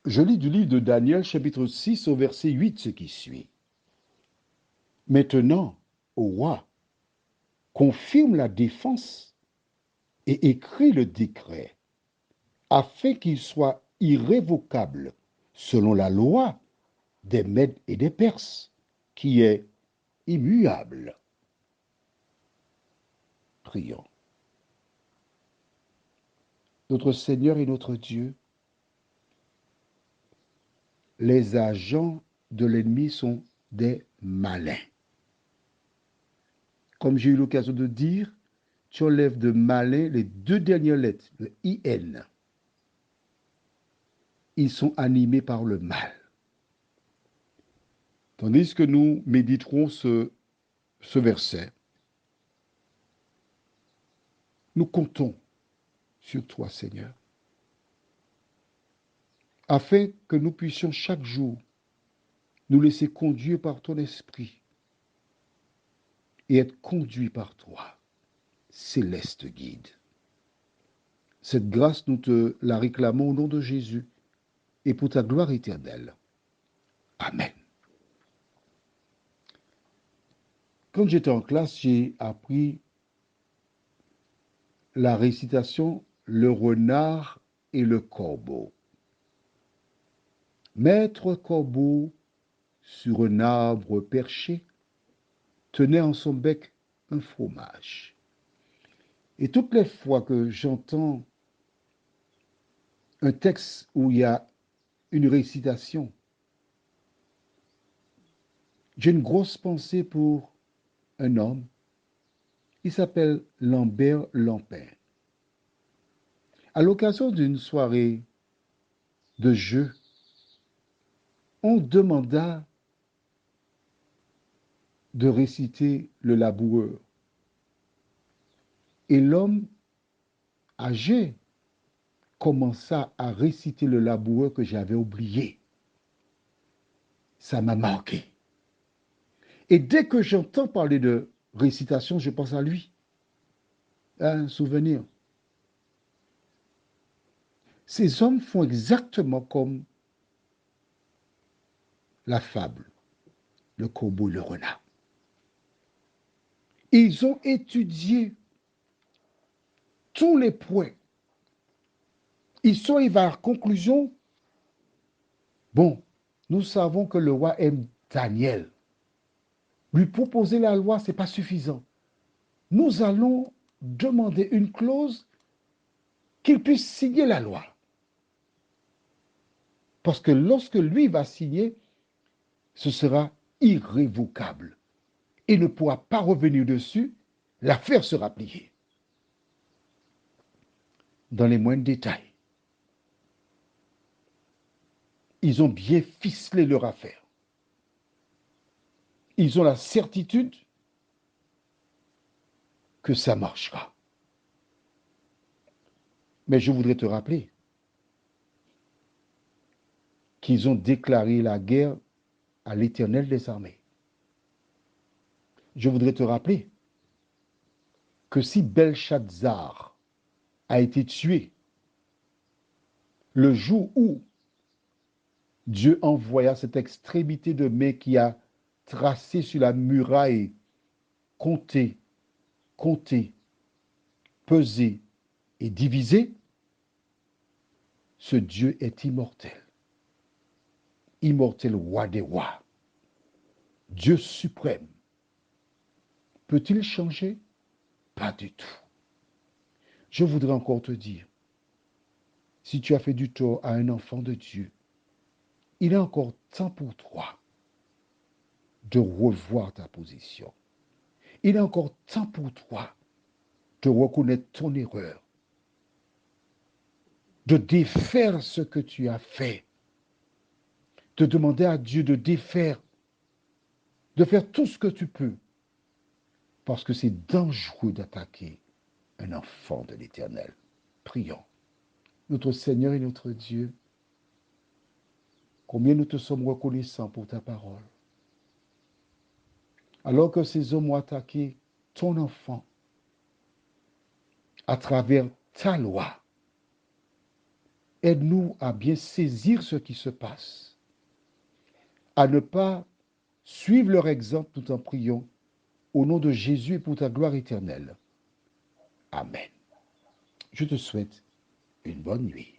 Je lis du livre de Daniel, chapitre 6, au verset 8, ce qui suit. Maintenant, ô roi, confirme la défense et écrit le décret, afin qu'il soit irrévocable selon la loi des Mèdes et des Perses, qui est immuable. Prions. Notre Seigneur et notre Dieu, les agents de l'ennemi sont des malins. Comme j'ai eu l'occasion de dire, tu enlèves de malin les deux dernières lettres, le IN. Ils sont animés par le mal. Tandis que nous méditerons ce verset, nous comptons sur toi, Seigneur, afin que nous puissions chaque jour nous laisser conduire par ton esprit et être conduits par toi, céleste guide. Cette grâce, nous te la réclamons au nom de Jésus et pour ta gloire éternelle. Amen. Quand j'étais en classe, j'ai appris la récitation Le renard et le corbeau. Maître corbeau, sur un arbre perché, tenait en son bec un fromage. Et toutes les fois que j'entends un texte où il y a une récitation, j'ai une grosse pensée pour un homme. Il s'appelle Lambert Lampin. À l'occasion d'une soirée de jeu, on demanda de réciter le laboureur. Et l'homme âgé commença à réciter le laboureur que j'avais oublié. Ça m'a marqué. Et dès que j'entends parler de récitation, je pense à lui. Un souvenir. Ces hommes font exactement comme la fable, le corbeau et le renard. Ils ont étudié tous les points. Ils sont arrivés à la conclusion, bon, nous savons que le roi aime Daniel. Lui proposer la loi, ce n'est pas suffisant. Nous allons demander une clause qu'il puisse signer la loi. Parce que lorsque lui va signer, ce sera irrévocable. Il ne pourra pas revenir dessus, l'affaire sera pliée. Dans les moindres détails, ils ont bien ficelé leur affaire. Ils ont la certitude que ça marchera. Mais je voudrais te rappeler qu'ils ont déclaré la guerre à l'Éternel des armées. Je voudrais te rappeler que si Belshazzar a été tué le jour où Dieu envoya cette extrémité de main qui a tracé sur la muraille, compté, pesé et divisé, ce Dieu est immortel. Immortel, roi des rois. Dieu suprême. Peut-il changer? Pas du tout. Je voudrais encore te dire, si tu as fait du tort à un enfant de Dieu, il est encore temps pour toi de revoir ta position. Il est encore temps pour toi de reconnaître ton erreur, de défaire ce que tu as fait, de demander à Dieu de défaire, de faire tout ce que tu peux, parce que c'est dangereux d'attaquer un enfant de l'Éternel. Prions. Notre Seigneur et notre Dieu, combien nous te sommes reconnaissants pour ta parole. Alors que ces hommes ont attaqué ton enfant à travers ta loi, Aide-nous à bien saisir ce qui se passe, à ne pas suivre leur exemple tout en priant au nom de Jésus et pour ta gloire éternelle. Amen. Je te souhaite une bonne nuit.